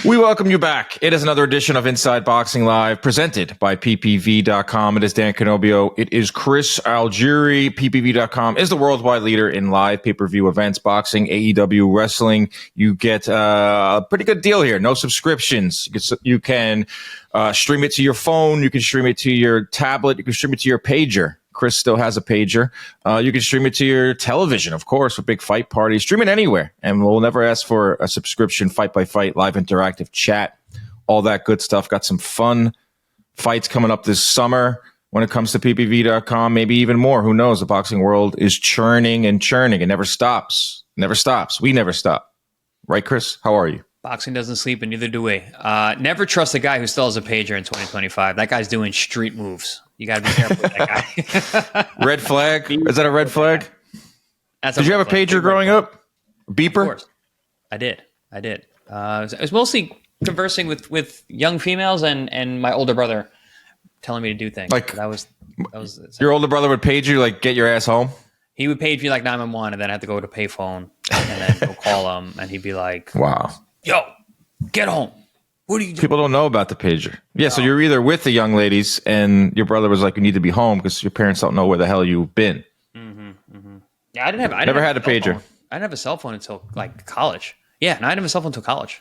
We welcome you back. It is another edition of Inside Boxing Live, presented by PPV.com. It is Dan Canobio. It is Chris Algieri. PPV.com is the worldwide leader in live pay-per-view events, boxing, AEW, wrestling. You get a pretty good deal here. No subscriptions. You can stream it to your phone. You can stream it to your tablet. You can stream it to your pager. Chris still has a pager. You can stream it to your television, of course, for big fight parties. Stream it anywhere, and we'll never ask for a subscription. Fight by fight, live interactive chat, all that good stuff. Got some fun fights coming up this summer when it comes to PPV.com, maybe even more. Who knows? The boxing world is churning and churning. It never stops. Never stops. We never stop. Right, Chris? How are you? Boxing doesn't sleep, and neither do we. Never trust a guy who still has a pager in 2025. That guy's doing street moves. You got to be careful with that guy. Red flag? Is that a red flag? Did you have a pager growing up? Beeper? Of course. I did. I was mostly conversing with young females and my older brother telling me to do things. Like that was your older brother would page you, like, get your ass home? He would page me like 911, and then I had to go to payphone and then go call him, and he'd be like, wow. Yo, get home. What are you doing? People don't know about the pager. Yeah, so you're either with the young ladies and your brother was like, you need to be home because your parents don't know where the hell you've been. Yeah, I never had a pager. I didn't have a cell phone until like college. Yeah, and I didn't have a cell phone until college.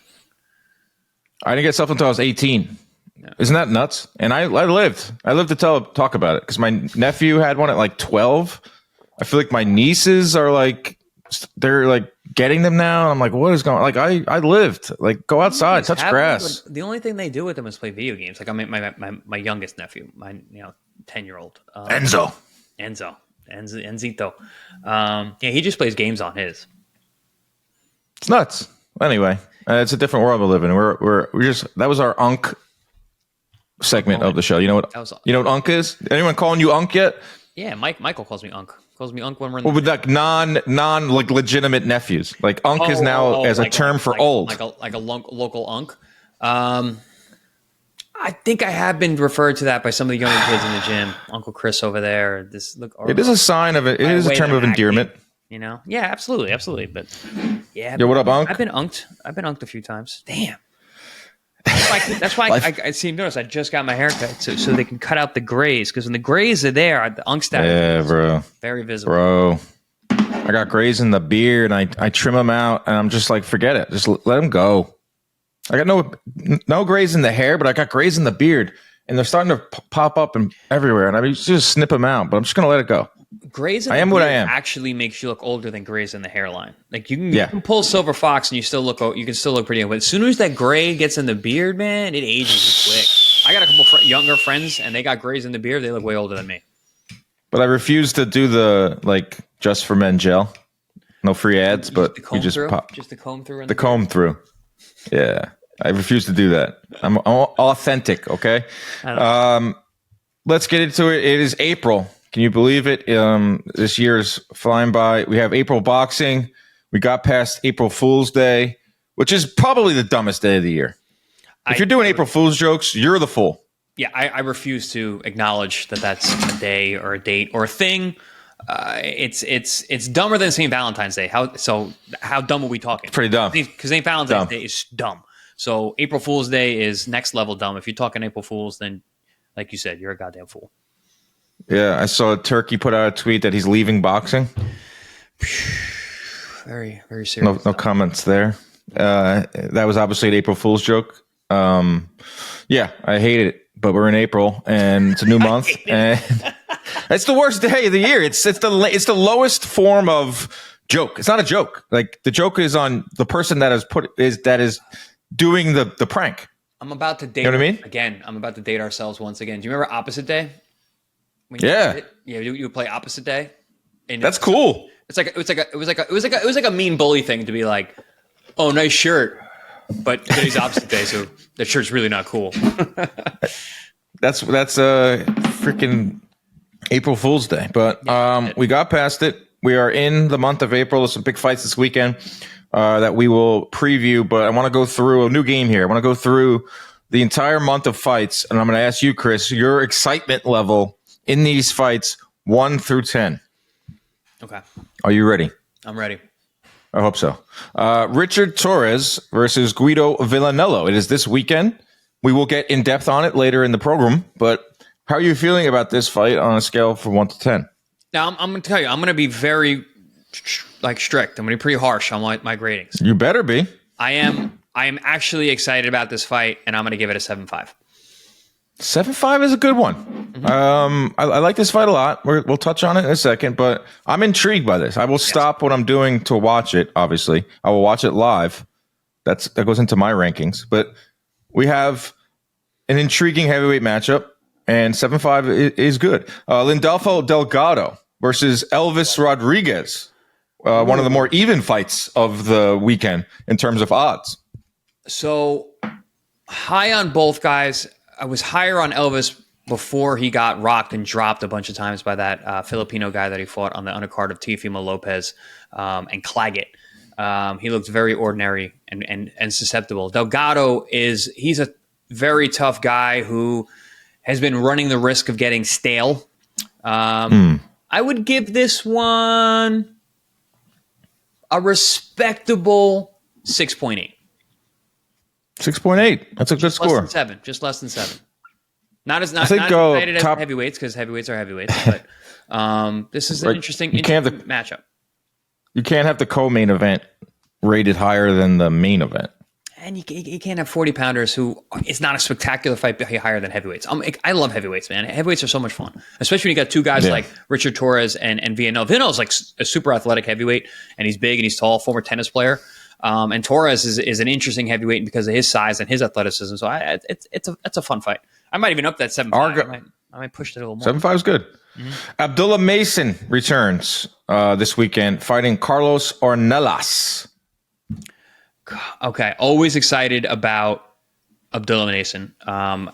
I didn't get a cell phone until I was 18. Yeah. Isn't that nuts? And I lived to talk about it because my nephew had one at like 12. I feel like my nieces are like, they're like getting them now. I'm like, what is going on? Like, I lived, like, go outside, touch grass. The only thing they do with them is play video games. Like, I mean, my youngest nephew, my 10-year-old Enzito. Yeah, he just plays games on his. It's nuts. Anyway, it's a different world we live in. We're just, that was our Unk segment of the show. You know what Unk is? Anyone calling you Unk yet? Yeah, Michael calls me Unk. Calls me Unk when we're in with like non like legitimate nephews. Like Unk is now as a term for old. Like a local Unk. I think I have been referred to that by some of the younger kids in the gym. Uncle Chris over there. It is a sign of it. It is a term of endearment. You know? Yeah, absolutely. But yeah. Yo, what up, Unk? I've been unked a few times. Damn. That's why I see. Notice I just got my haircut so they can cut out the grays, because when the grays are there, the unk stack is very visible. Bro, I got grays in the beard, and I trim them out, and I'm just like, forget it, just let them go. I got no grays in the hair, but I got grays in the beard, and they're starting to pop up and everywhere, and I just snip them out, but I'm just gonna let it go. Grays in the beard actually makes you look older than grays in the hairline. Like you can pull Silver Fox and you can still look pretty young. But as soon as that gray gets in the beard, man, it ages you quick. I got a couple younger friends and they got grays in the beard. They look way older than me. But I refuse to do the just for men gel. No free ads, but we just pop. Just the comb through. The comb through. Yeah, I refuse to do that. I'm authentic. Okay. Let's get into it. It is April. Can you believe it? This year's flying by. We have April boxing. We got past April Fool's Day, which is probably the dumbest day of the year. If you're doing April Fool's jokes, you're the fool. Yeah, I refuse to acknowledge that that's a day or a date or a thing. It's dumber than St. Valentine's Day. How dumb are we talking? Pretty dumb. Because St. Valentine's Day is dumb. So April Fool's Day is next level dumb. If you're talking April Fools, then like you said, you're a goddamn fool. Yeah, I saw Turkey put out a tweet that he's leaving boxing. Very, very serious. No comments there. That was obviously an April Fool's joke. Yeah, I hate it, but we're in April and it's a new month, and it's the worst day of the year. It's the lowest form of joke. It's not a joke. Like, the joke is on the person that is doing the prank. I'm about to date. You know what I mean? Again, I'm about to date ourselves once again. Do you remember Opposite Day? You play Opposite Day. And that's cool. It was like a mean bully thing to be like, oh, nice shirt, but today's Opposite Day, so that shirt's really not cool. That's a freaking April Fool's Day, but we got past it. We are in the month of April. There's some big fights this weekend that we will preview, but I want to go through a new game here. I want to go through the entire month of fights, and I'm going to ask you, Chris, your excitement level in these fights, 1 through 10. Okay. Are you ready? I'm ready. I hope so. Richard Torrez versus Guido Vianello. It is this weekend. We will get in depth on it later in the program. But how are you feeling about this fight on a scale from 1 to 10? Now, I'm going to tell you, I'm going to be very strict. I'm going to be pretty harsh on my gradings. You better be. I am actually excited about this fight, and I'm going to give it a 7.5. 7.5 is a good one. Mm-hmm. I like this fight a lot. We'll touch on it in a second, but I'm intrigued by this. I will stop what I'm doing to watch it, obviously. I will watch it live. That goes into my rankings. But we have an intriguing heavyweight matchup, and 7.5 is good. Lindolfo Delgado versus Elvis Rodriguez. One of the more even fights of the weekend in terms of odds. So, high on both guys. I was higher on Elvis before he got rocked and dropped a bunch of times by that Filipino guy that he fought on the undercard of Teofimo Lopez and Claggett. He looked very ordinary and susceptible. Delgado he's a very tough guy who has been running the risk of getting stale. I would give this one a respectable 6.8. 6.8. That's a good score. Just less than 7. Not as excited as heavyweights because heavyweights are heavyweights. But this is an interesting matchup. You can't have the co-main event rated higher than the main event. And you can't have 40-pounders who it's not a spectacular fight higher than heavyweights. I love heavyweights, man. Heavyweights are so much fun, especially when you got two guys like Richard Torrez and Vianello. Vianello's like a super athletic heavyweight, and he's big and he's tall, former tennis player. And Torrez is an interesting heavyweight because of his size and his athleticism. So it's a fun fight. I might even up that 7.5. I might push it a little more. 7.5 is good. Mm-hmm. Abdullah Mason returns this weekend fighting Carlos Ornelas. Okay, always excited about Abdullah Mason.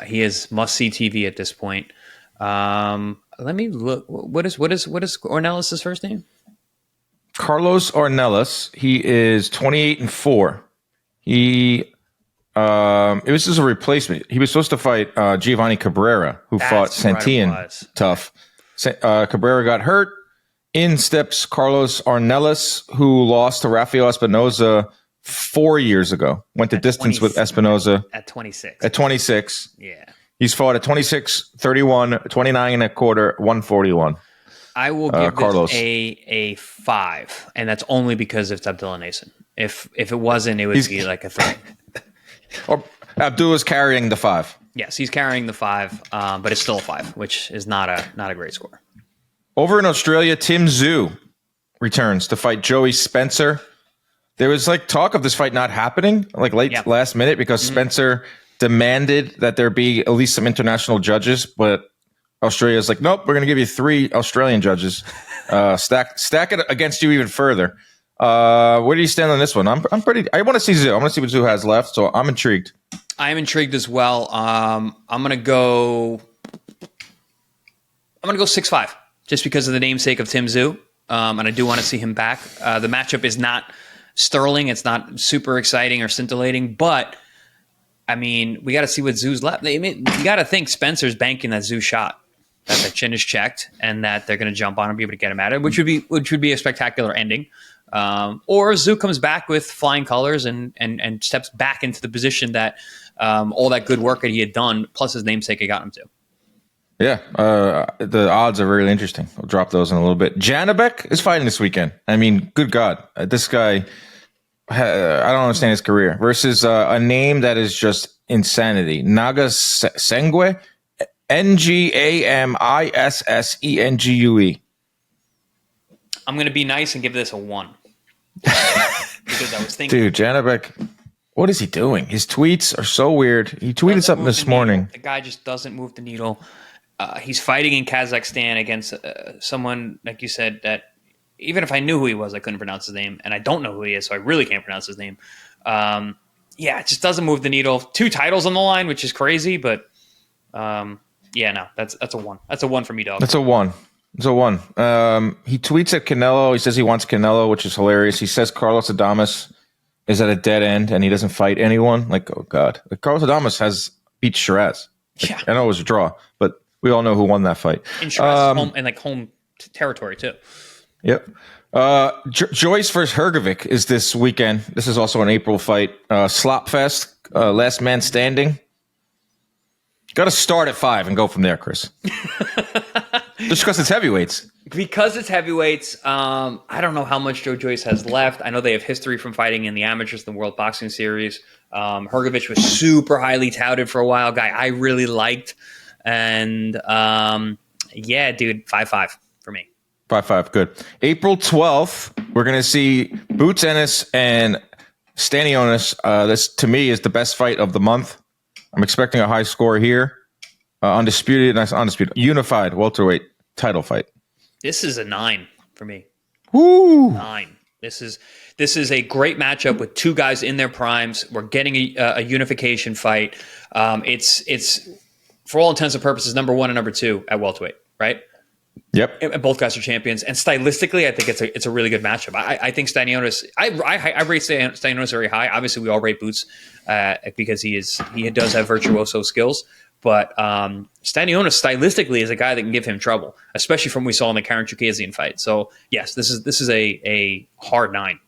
He is must-see TV at this point. Let me look. What is Ornelas' first name? Carlos Ornelas. He is 28-4. It was just a replacement. He was supposed to fight Giovanni Cabrera, who fought Santillan tough. Cabrera got hurt. In steps Carlos Ornelas, who lost to Rafael Espinoza 4 years ago. Went the distance with Espinoza. At 26. At 26. Yeah. He's fought at 26, 31, 29 and a quarter, 141. I will give Carlos this a 5, and that's only because it's Abdullah Mason. If it wasn't, it would be like a 3. Or Abdullah's carrying the 5. Yes, he's carrying the 5, but it's still a 5, which is not a great score. Over in Australia, Tim Tszyu returns to fight Joey Spencer. There was like talk of this fight not happening, like last minute, because Spencer demanded that there be at least some international judges, but Australia's like, nope, we're going to give you 3 Australian judges. Stack it against you even further. Where do you stand on this one? I want to see Tszyu. I want to see what Tszyu has left, so I'm intrigued. I am intrigued as well. I'm going to go 6.5, just because of the namesake of Tim Tszyu, and I do want to see him back. The matchup is not sterling. It's not super exciting or scintillating, but I mean, we got to see what Tszyu's left. You got to think Spencer's banking that Tszyu shot, that the chin is checked, and that they're going to jump on and be able to get him at it, which would be a spectacular ending. Or Tszyu comes back with flying colors and steps back into the position that all that good work that he had done, plus his namesake, had gotten him to. Yeah, the odds are really interesting. I'll drop those in a little bit. Janibek is fighting this weekend. I mean, good God, this guy. I don't understand his career. Versus a name that is just insanity. Naga Sengue, Ngamisssengue. I'm going to be nice and give this a 1. Because I was thinking, dude, Janibek, what is he doing? His tweets are so weird. He tweeted something this morning. The guy just doesn't move the needle. He's fighting in Kazakhstan against someone, like you said, that even if I knew who he was, I couldn't pronounce his name, and I don't know who he is, so I really can't pronounce his name. It just doesn't move the needle. 2 titles on the line, which is crazy, but that's a 1. That's a 1 for me, dog. That's a 1. It's a 1. He tweets at Canelo. He says he wants Canelo, which is hilarious. He says Carlos Adames is at a dead end and he doesn't fight anyone. Like, oh God, Carlos Adames has beat Shiraz. Yeah, I know it was a draw, but we all know who won that fight. In Shiraz, home territory too. Yep. Joyce versus Hrgovic is this weekend. This is also an April fight. Slop Fest, last man standing. Got to start at 5 and go from there, Chris. Just because it's heavyweights. Because it's heavyweights, I don't know how much Joe Joyce has left. I know they have history from fighting in the amateurs, the World Boxing Series. Hrgovic was super highly touted for a while, guy I really liked. And yeah, dude, 5-5 for me. 5-5, good. April 12th, we're going to see Boots Ennis and Stanionis. This, to me, is the best fight of the month. I'm expecting a high score here. Undisputed, unified welterweight title fight. This is a 9 for me. Woo! 9. This is a great matchup with two guys in their primes. We're getting a unification fight. It's for all intents and purposes number 1 and number 2 at welterweight, right? Yep. And both guys are champions. And stylistically, I think it's a really good matchup. I think Stanionis. I rate Stanionis very high. Obviously, we all rate Boots because he does have virtuoso skills. But Stanionis stylistically is a guy that can give him trouble, especially from what we saw in the Karen Chukazian fight. So yes, this is a hard 9.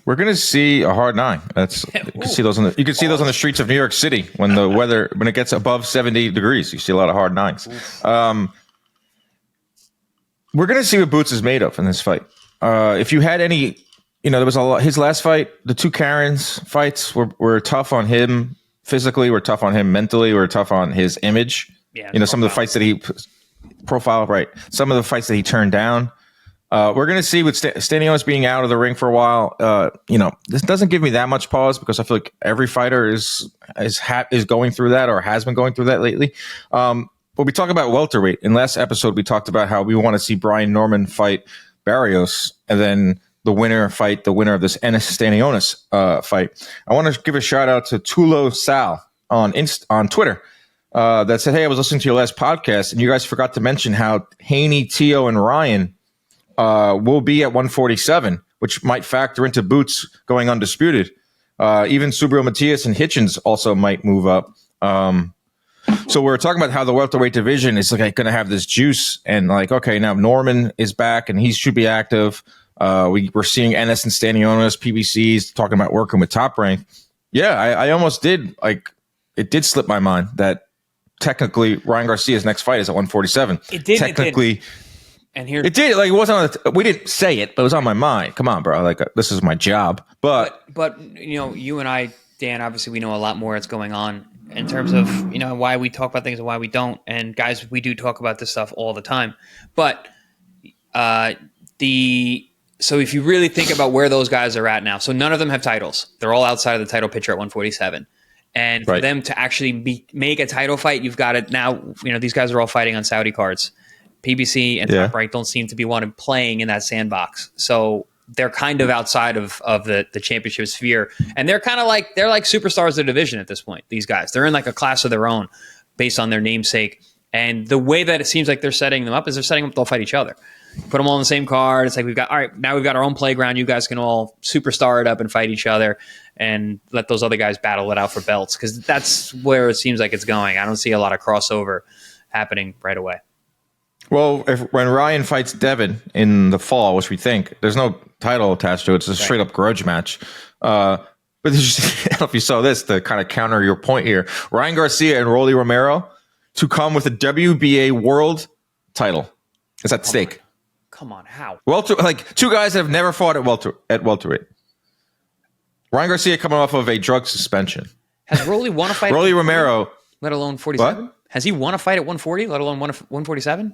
We're going to see a hard 9. That's you can see those on the streets of New York City when it gets above 70 degrees. You see a lot of hard 9s. We're going to see what Boots is made of in this fight. If you had any, there was a lot. His last fight, the 2 Karens fights were tough on him physically. Were tough on him mentally. Were tough on his image. Yeah, some of the fights that he profile, right? Some of the fights that he turned down. We're going to see with Stanionis being out of the ring for a while. This doesn't give me that much pause because I feel like every fighter is going through that or has been going through that lately. But we talk about welterweight. In last episode, we talked about how we want to see Brian Norman fight Barrios, and then the winner of this Ennis Stanionis fight. I want to give a shout out to Tulo Sal on Twitter that said, "Hey, I was listening to your last podcast, and you guys forgot to mention how Haney, Tio, and Ryan will be at 147, which might factor into Boots going undisputed. Even Subriel Matias and Hitchens also might move up." So we're talking about how the welterweight division is going to have this juice, and okay, now Norman is back and he should be active. We're seeing Ennis and Stanionis, PBCs talking about working with Top Rank. Yeah, I almost did. It did slip my mind that technically Ryan Garcia's next fight is at 147. It did. Technically. It did. And here, it did. It wasn't. We didn't say it, but it was on my mind. Come on, bro. This is my job. But you and I, Dan, obviously we know a lot more that's going on in terms of why we talk about things and why we don't. And guys, we do talk about this stuff all the time. But so if you really think about where those guys are at now, so none of them have titles. They're all outside of the title picture at 147. And for them to actually make a title fight, you've got it now. These guys are all fighting on Saudi cards. PBC and Top Rank don't seem to be wanting playing in that sandbox. So they're kind of outside of the championship sphere. And they're kind of they're like superstars of the division at this point, these guys. They're in a class of their own based on their namesake. And the way that it seems like they're setting them up is they're setting them up, they'll fight each other. Put them all on the same card. It's we've got our own playground. You guys can all superstar it up and fight each other and let those other guys battle it out for belts, because that's where it seems like it's going. I don't see a lot of crossover happening right away. Well, when Ryan fights Devin in the fall, which we think, there's no title attached to it. It's a straight up grudge match. But I don't know if you saw this to kind of counter your point here. Ryan Garcia and Rolly Romero to come with a WBA world title. Is at stake. Come on, how? Two guys that have never fought at welterweight. Ryan Garcia coming off of a drug suspension. Has Rolly won a fight? Rolly Romero, let alone 47. What? Has he won a fight at 140? Let alone 147?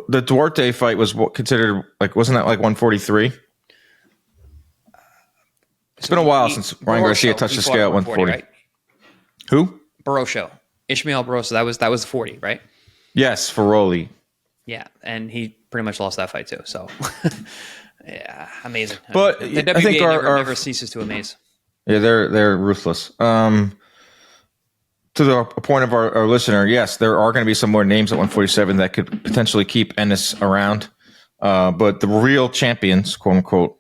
The Duarte fight was considered wasn't that 143? It's been a while since Ryan Garcia touched the scale at 140. Right? Who? Barroso. Ishmael Barroso. That was 40, right? Yes, for Rolly. Yeah, and he pretty much lost that fight too. So, yeah, amazing. But the WBA I think never ceases to amaze. Yeah, they're ruthless. To the point of our listener, yes, there are going to be some more names at 147 that could potentially keep Ennis around. But the real champions, quote unquote,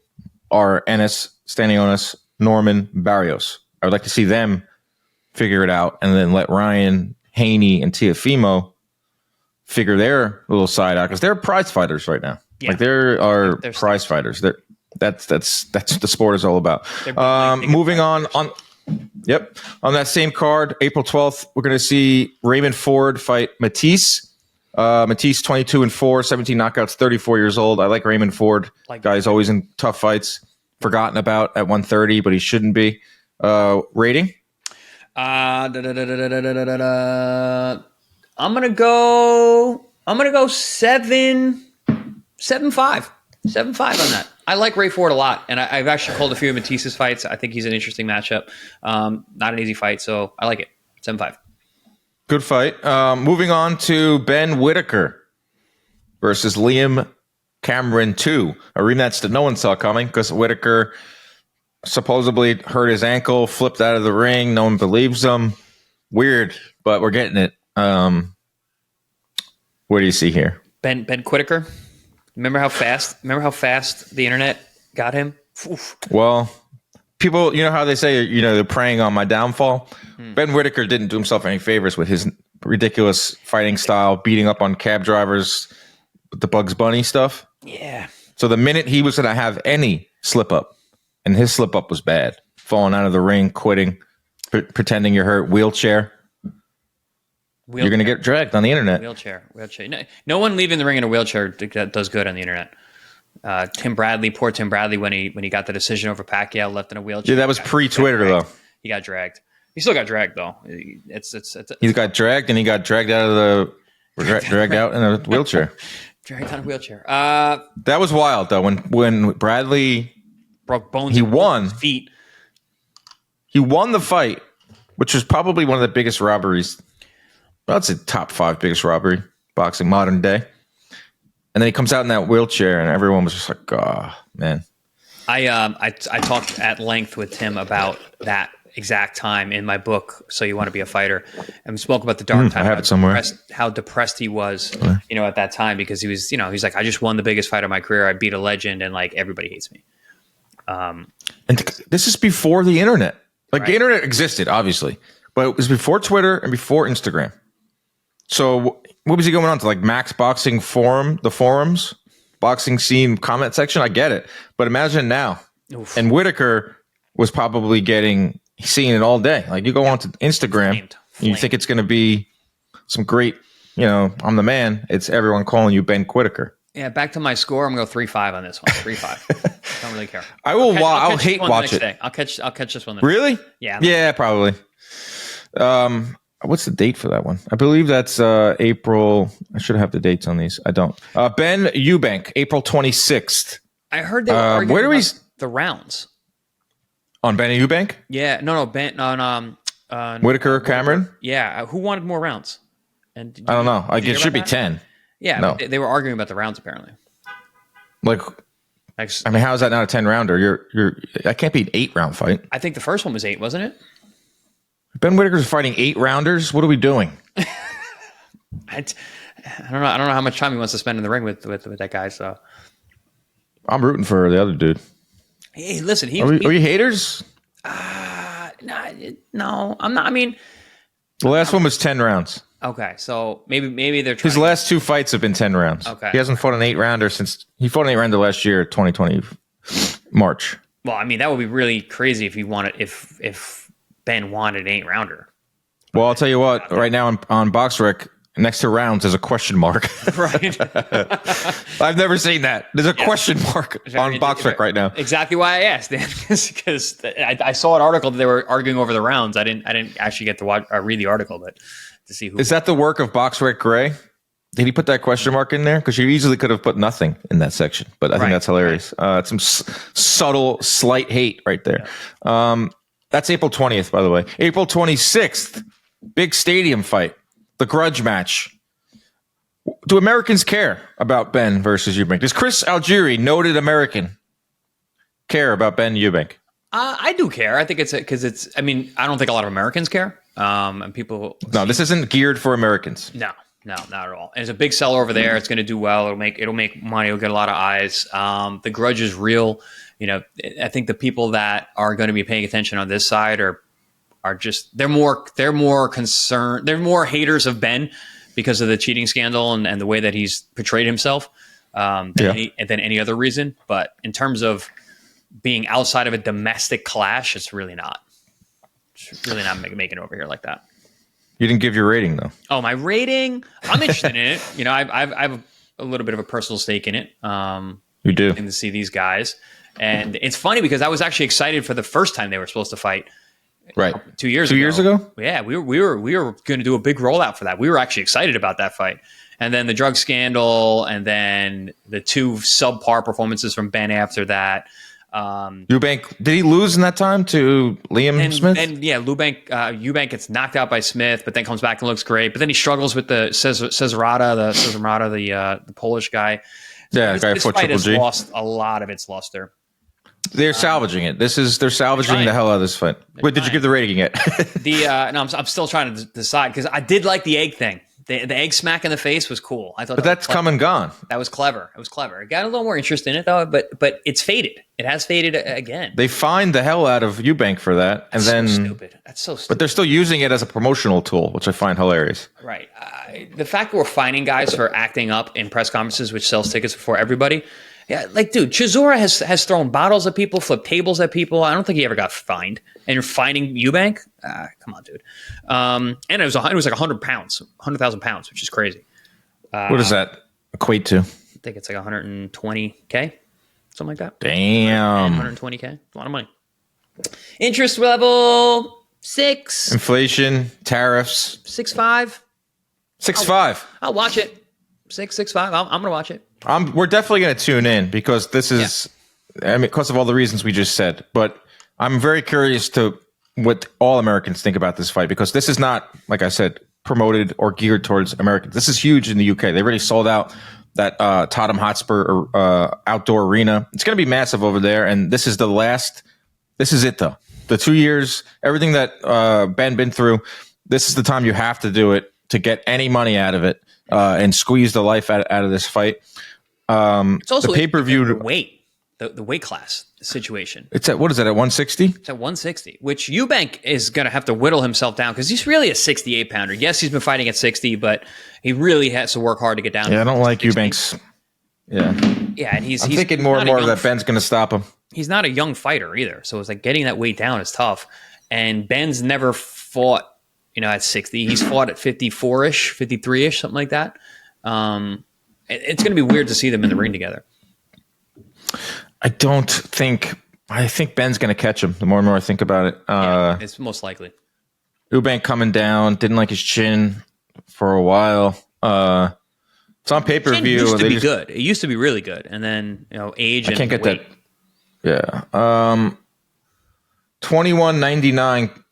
are Ennis, Stanionis, Norman, Barrios. I would like to see them figure it out and then let Ryan, Haney, and Teofimo figure their little side out, because they're prize fighters right now. Yeah. Like there are prize fighters. That's what the sport is all about. Moving on. On that same card, April 12th, we're going to see Raymond Ford fight Matisse. Matisse 22-4, 17 knockouts, 34 years old. I like Raymond Ford. Guy's always in tough fights. Forgotten about at 130, but he shouldn't be. Rating? I'm gonna go 7-5. 7-5 on that. I like Ray Ford a lot, and I've actually called a few of Matisse's fights. I think he's an interesting matchup. Not an easy fight, so I like it. 7-5. Good fight. Moving on to Ben Whitaker versus Liam Cameron 2. A rematch that no one saw coming because Whitaker supposedly hurt his ankle, flipped out of the ring. No one believes him. Weird, but we're getting it. What do you see here? Ben Whitaker. Remember how fast the internet got him? Oof. Well, people, you know how they say, they're preying on my downfall. Ben Whitaker didn't do himself any favors with his ridiculous fighting style, beating up on cab drivers with the Bugs Bunny stuff. Yeah. So the minute he was going to have any slip up, and his slip up was bad, falling out of the ring, quitting, pretending you're hurt, wheelchair. You're going to get dragged on the internet. Wheelchair. No one leaving the ring in a wheelchair does good on the internet. Poor Tim Bradley, when he got the decision over Pacquiao, left in a wheelchair. Yeah, that was pre-Twitter though. He got dragged. He still got dragged though. He got dragged and he got dragged out of the dragged out in a wheelchair. Dragged on a wheelchair. That was wild though. When Bradley broke bones, he won his feet. He won the fight, which was probably one of the biggest robberies. Well, it's a top 5 biggest robbery boxing modern day. And then he comes out in that wheelchair, and everyone was just like, "Oh, man." I talked at length with Tim about that exact time in my book, So You Want to Be a Fighter, and we spoke about the dark time. I have it somewhere. How depressed he was, at that time because he was, he's like, I just won the biggest fight of my career. I beat a legend, and like everybody hates me. And this is before the internet. Like the internet existed, obviously, but it was before Twitter and before Instagram. So what was he going on to, like Max Boxing Forum, the forums, boxing scene comment section? I get it. But imagine now. Oof. And Whitaker was probably seeing it all day. Like you go onto Instagram, and you think it's going to be some great, I'm the man. It's everyone calling you Ben Whitaker. Yeah, back to my score. I'm going to go 3-5 on this one. 3-5. Don't really care. I'll hate watch it. Day. I'll catch this one. Really? Yeah. Yeah, probably. What's the date for that one? I believe that's April. I should have the dates on these. I don't. Ben Eubank, April 26th. I heard they were arguing about the rounds. On Ben Eubank? Yeah. No. Ben on Whitaker, Cameron? Yeah. Who wanted more rounds? And I don't know. It should be 10. Yeah. No. They were arguing about the rounds apparently. Like, I mean, how is that not a 10-rounder? That can't be an 8-round fight. I think the first one was 8, wasn't it? Ben Whitaker's fighting 8-rounders. What are we doing? I don't know. I don't know how much time he wants to spend in the ring with that guy. So I'm rooting for the other dude. Hey, listen. Are you haters? No, I'm not. I mean, the last one was 10 rounds. Okay, so maybe they're trying. His last 2 fights have been 10 rounds. Okay, he hasn't fought an 8-rounder since he fought an 8-rounder last year, 2020 March. Well, I mean, that would be really crazy if if Ben wanted an 8-rounder. Well, I'll tell you what. Right now on BoxRec, next to rounds, there's a question mark. Right. I've never seen that. There's a question mark on BoxRec right now. Exactly why I asked, Dan, because I saw an article that they were arguing over the rounds. I didn't actually get to read the article, but to see who. Is that the work of BoxRec Gray? Did he put that question mark in there? Because you easily could have put nothing in that section, but I think that's hilarious. It's some subtle, slight hate right there. Yeah. That's April 20th, by the way. April 26th, big stadium fight, the grudge match. Do Americans care about Ben versus Eubank? Does Chris Algieri, noted American, care about Ben Eubank? I do care. I think it's because it's. I mean, I don't think a lot of Americans care. And people. No, this isn't geared for Americans. No, not at all. And it's a big seller over there. It's going to do well. It'll make money. It'll get a lot of eyes. The grudge is real. I think the people that are going to be paying attention on this side are just they're more concerned. They're more haters of Ben because of the cheating scandal and the way that he's portrayed himself. than any other reason. But in terms of being outside of a domestic clash, it's really not. It's really not making it over here like that. You didn't give your rating though. Oh, my rating? I'm interested in it. You know, I have a little bit of a personal stake in it. You do. To see these guys, and it's funny because I was actually excited for the first time they were supposed to fight. Right. 2 years ago. Yeah, we were going to do a big rollout for that. We were actually excited about that fight. And then the drug scandal, and then the 2 subpar performances from Ben after that. Eubank, did he lose in that time to Liam Smith? And yeah, Eubank gets knocked out by Smith, but then comes back and looks great. But then he struggles with the Cesarata, the Polish guy. Yeah, the guy this fought fight Triple has G. lost a lot of its luster. They're salvaging it. They're salvaging the hell out of this fight. Wait, did you give the rating yet? No, I'm still trying to decide because I did like the egg thing. The egg smack in the face was cool. I thought, but that's come and gone. That was clever. It was clever. It got a little more interest in it though, but it's faded. It has faded again. They fined the hell out of Eubank for that, and then so stupid. That's so stupid. But they're still using it as a promotional tool, which I find hilarious. Right. The fact that we're finding guys for acting up in press conferences, which sells tickets for everybody. Yeah, like, dude, Chisora has thrown bottles at people, flipped tables at people. I don't think he ever got fined. And you're fining Eubank? Come on, dude. And it was like 100 pounds, 100,000 pounds, which is crazy. What does that equate to? I think it's like 120K, something like that. Damn. 120K. A lot of money. Interest level 6. Inflation, tariffs. 6.5. 6.5. I'll watch it. 6.5. I'm going to watch it. We're definitely going to tune in because this is, I mean, because of all the reasons we just said. But I'm very curious to what all Americans think about this fight because this is not, like I said, promoted or geared towards Americans. This is huge in the UK. They already sold out that Tottenham Hotspur outdoor arena. It's going to be massive over there. And this is the last. This is it, though. The 2 years, everything that Ben been through. This is the time you have to do it to get any money out of it and squeeze the life out of this fight. It's also the pay-per-view weight, the weight class situation. It's at, what is it, at 160? It's at 160, which Eubank is going to have to whittle himself down because he's really a 68 pounder. Yes, he's been fighting at 60, but he really has to work hard to get down. Yeah, I don't like Eubank's. Yeah. Yeah, and he's thinking more and more that Ben's going to stop him. He's not a young fighter either, so it's like getting that weight down is tough. And Ben's never fought, at 60. He's fought at 54-ish, 53-ish, something like that. It's going to be weird to see them in the ring together. I think Ben's going to catch him the more and more I think about it. It's most likely. Eubank coming down, didn't like his chin for a while. It's on pay-per-view. It used to be good. It used to be really good. And then, age and I can't get weight. that. Yeah. $21.99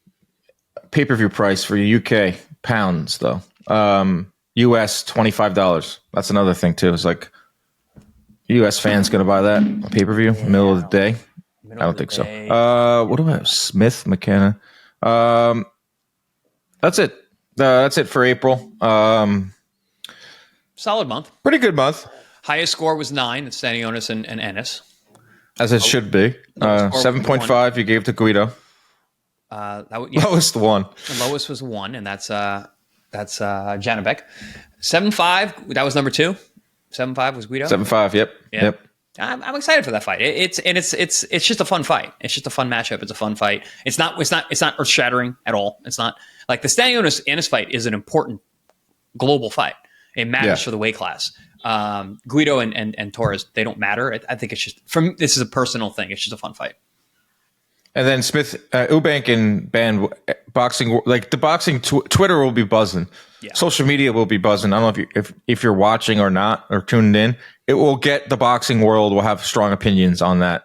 pay-per-view price for UK pounds, though. US $25. That's another thing too. It's like US fans gonna buy that pay-per-view middle of the day. I don't think so. What do I have? Smith, McKenna. That's it. That's it for April. Solid month. Pretty good month. Highest score was 9. It's Stanionis and Ennis. As it should be. 7.5 you gave to Guido. Lowest 1. The lowest was 1, and that's Janibek. 7.5. That was number 2. 7.5 was Guido. 7.5. Yep. I'm excited for that fight. It's just a fun fight. It's just a fun matchup. It's a fun fight. It's not earth shattering at all. It's not like the Stanionis Ennis fight is an important global fight. It matters for the weight class. Guido and Torrez, they don't matter. I think it's just this is a personal thing. It's just a fun fight. And then Smith, Eubank and Ben boxing, like the boxing Twitter will be buzzing. Yeah. Social media will be buzzing. I don't know if you're watching or not or tuned in. It will get the boxing world will have strong opinions on that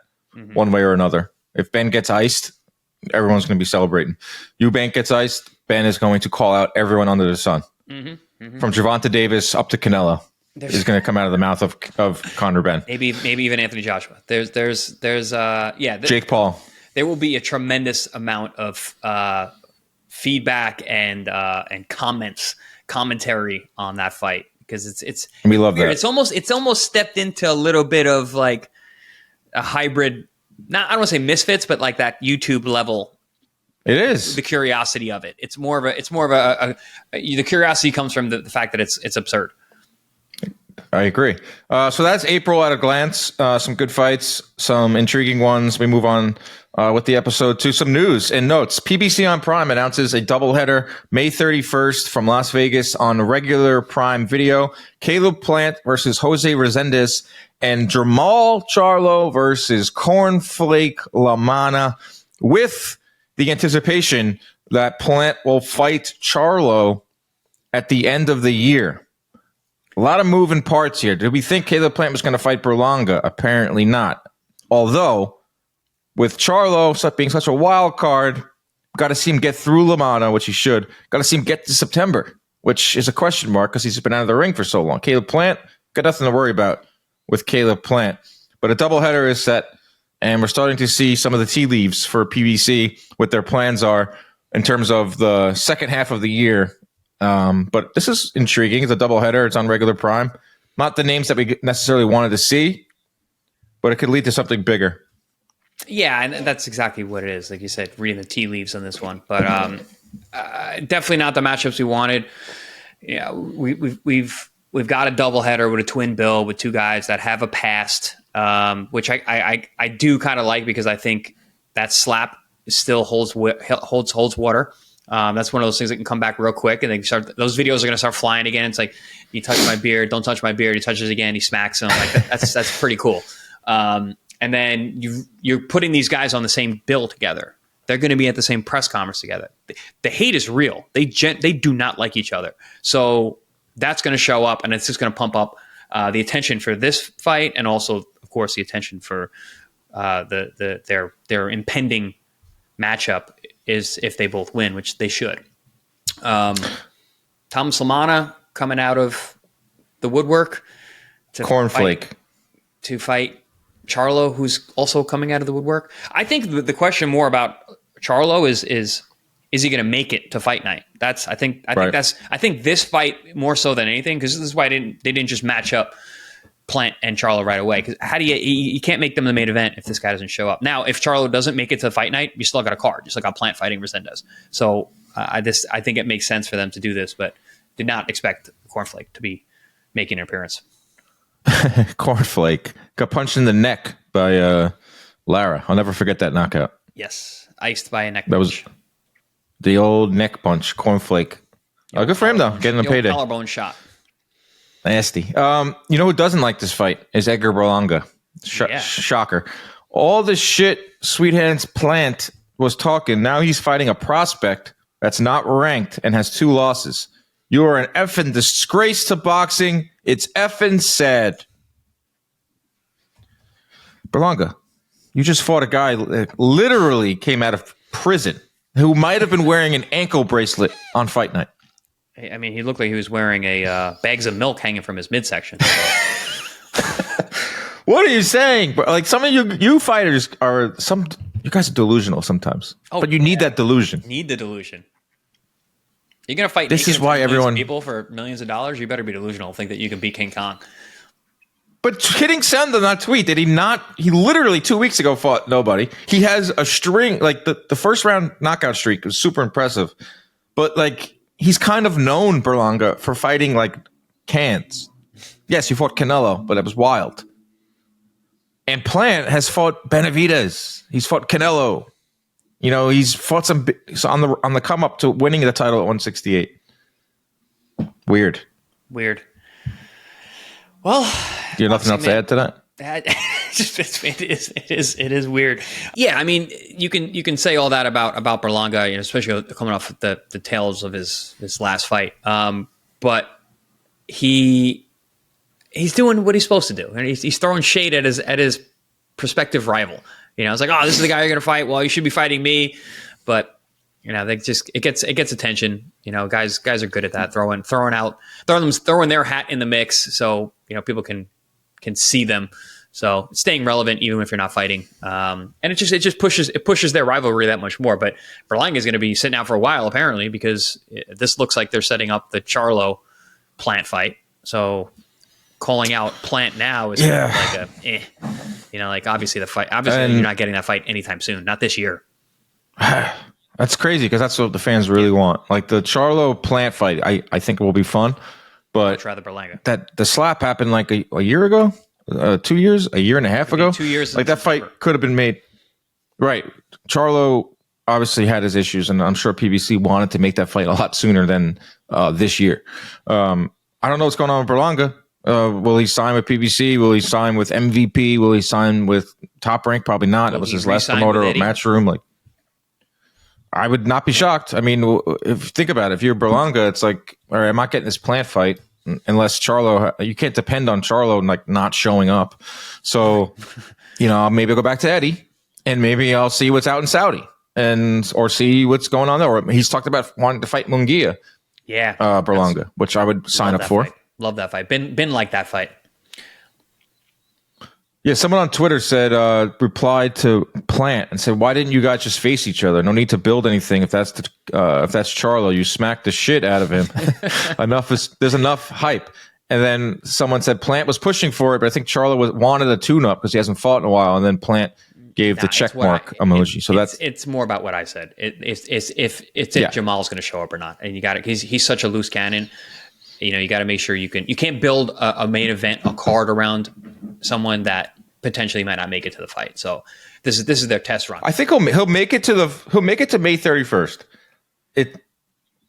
one way or another. If Ben gets iced, everyone's going to be celebrating. Eubank gets iced, Ben is going to call out everyone under the sun. From Gervonta Davis up to Canelo. Is going to come out of the mouth of Conor Benn. Maybe even Anthony Joshua. There's Jake Paul. There will be a tremendous amount of feedback and commentary on that fight because it's we love weird. that. It's almost stepped into a little bit of like a hybrid. I don't want to say misfits, but like that YouTube level. It is the curiosity of it. It's more of a the curiosity comes from the fact that it's absurd. I agree. So that's April at a glance. Some good fights, some intriguing ones. We move on with the episode to some news and notes. PBC on Prime announces a doubleheader May 31st from Las Vegas on regular Prime Video. Caleb Plant versus Jose Resendez and Jermall Charlo versus Cornflake LaManna, with the anticipation that Plant will fight Charlo at the end of the year. A lot of moving parts here. Did we think Caleb Plant was going to fight Berlanga? Apparently not. Although, with Charlo being such a wild card, got to see him get through LaManna, which he should. Got to see him get to September, which is a question mark because he's been out of the ring for so long. Caleb Plant, got nothing to worry about with Caleb Plant. But a doubleheader is set, and we're starting to see some of the tea leaves for PBC, what their plans are in terms of the second half of the year. But this is intriguing. It's a doubleheader. It's on regular Prime. Not the names that we necessarily wanted to see, but it could lead to something bigger. Yeah, and that's exactly what it is. Like you said, reading the tea leaves on this one, but definitely not the matchups we wanted. Yeah, we've got a doubleheader with a twin bill with two guys that have a past, which I do kind of like, because I think that slap still holds water. That's one of those things that can come back real quick, and those videos are going to start flying again. It's like, you touch my beard, don't touch my beard. He touches again, he smacks him. Like that's pretty cool. And then you're putting these guys on the same bill together. They're going to be at the same press conference together. The hate is real. They do not like each other. So that's going to show up, and it's just going to pump up the attention for this fight, and also, of course, the attention for their impending matchup is if they both win, which they should. Thomas LaManna coming out of the woodwork to fight Charlo, who's also coming out of the woodwork. I think the question more about Charlo is he going to make it to fight night? I think this fight more so than anything, because this is why they didn't just match up Plant and Charlo right away. Because you can't make them the main event if this guy doesn't show up. Now, if Charlo doesn't make it to fight night, you still got a card. You still got Plant fighting Resendez. So I think it makes sense for them to do this, but did not expect Cornflake to be making an appearance. Cornflake got punched in the neck by Lara. I'll never forget that knockout. Yes, iced by a neck punch. That was the old neck punch. Cornflake. Good for him though, getting a payday. Collarbone shot. Nasty. You know who doesn't like this fight is Edgar Berlanga. Shocker. All the shit Sweet Hands Plant was talking. Now he's fighting a prospect that's not ranked and has 2 losses. You are an effing disgrace to boxing. It's effing sad. Berlanga, you just fought a guy that literally came out of prison who might have been wearing an ankle bracelet on fight night. I mean, he looked like he was wearing a bags of milk hanging from his midsection. What are you saying? Like, some of you fighters you guys are delusional sometimes. But you need that delusion. Need the delusion. You're going to fight this is why everyone people for millions of dollars. You better be delusional. Think that you can beat King Kong. But hitting send on that tweet, did he not? He literally 2 weeks ago fought nobody. He has a string, like the first round knockout streak was super impressive. But like, he's kind of known, Berlanga, for fighting like cans. Yes, he fought Canelo, but it was wild. And Plant has fought Benavidez. He's fought Canelo. You know, he's fought some on the come up to winning the title at 168. Weird. Well, you have nothing else to add to that? It is weird. Yeah, I mean, you can say all that about Berlanga, you know, especially coming off the tails of his last fight. But he's doing what he's supposed to do, and he's throwing shade at his prospective rival. You know, it's like, oh, this is the guy you're going to fight. Well, you should be fighting me. But you know, it gets attention. You know, guys are good at that, throwing their hat in the mix, so you know people can see them. So staying relevant even if you're not fighting, and it just pushes their rivalry that much more. But Berlanga is going to be sitting out for a while apparently, because this looks like they're setting up the Charlo Plant fight. So calling out Plant now is like you know, like obviously you're not getting that fight anytime soon, not this year. That's crazy because that's what the fans really want. Like the Charlo Plant fight, I think it will be fun. But I'd rather Berlanga. That the slap happened like a year ago, 2 years, a year and a half ago. 2 years. Like that fight could have been made. Right. Charlo obviously had his issues, and I'm sure PBC wanted to make that fight a lot sooner than this year. I don't know what's going on with Berlanga. Will he sign with PBC? Will he sign with MVP? Will he sign with Top Rank? Probably not. That was his last promoter or Matchroom. Like, I would not be shocked. I mean, if think about it, if you're Berlanga, it's like, all right, I'm not getting this Plant fight unless Charlo. You can't depend on Charlo like not showing up. So, maybe I'll go back to Eddie. And maybe I'll see what's out in Saudi or see what's going on there. Or he's talked about wanting to fight Munguia. Yeah. Berlanga, which I would sign up for. Fight. Love that fight. Been like that fight. Yeah, someone on Twitter replied to Plant and said, "Why didn't you guys just face each other? No need to build anything. If that's Charlo, you smacked the shit out of him. There's enough hype." And then someone said Plant was pushing for it, but I think Charlo wanted a tune-up because he hasn't fought in a while. And then Plant gave the check mark emoji. So it's more about what I said. It's if Jamal's going to show up or not, and you got it. He's such a loose cannon. You got to make sure you can't build a main event, a card around someone that potentially might not make it to the fight. So this is their test run. I think he'll make it to May 31st.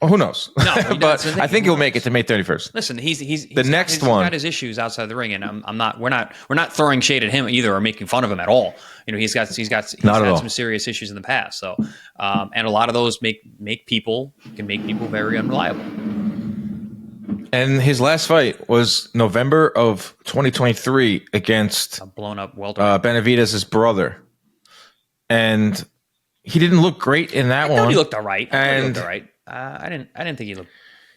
Who knows? No, but I think he'll make it to May 31st. Listen, he's got his issues outside the ring, and we're not throwing shade at him either or making fun of him at all. He's had some serious issues in the past. So, and a lot of those can make people very unreliable. And his last fight was November of 2023 against a blown up welterweight Benavidez' brother, and he didn't look great in that one. He looked all right. I didn't think he looked.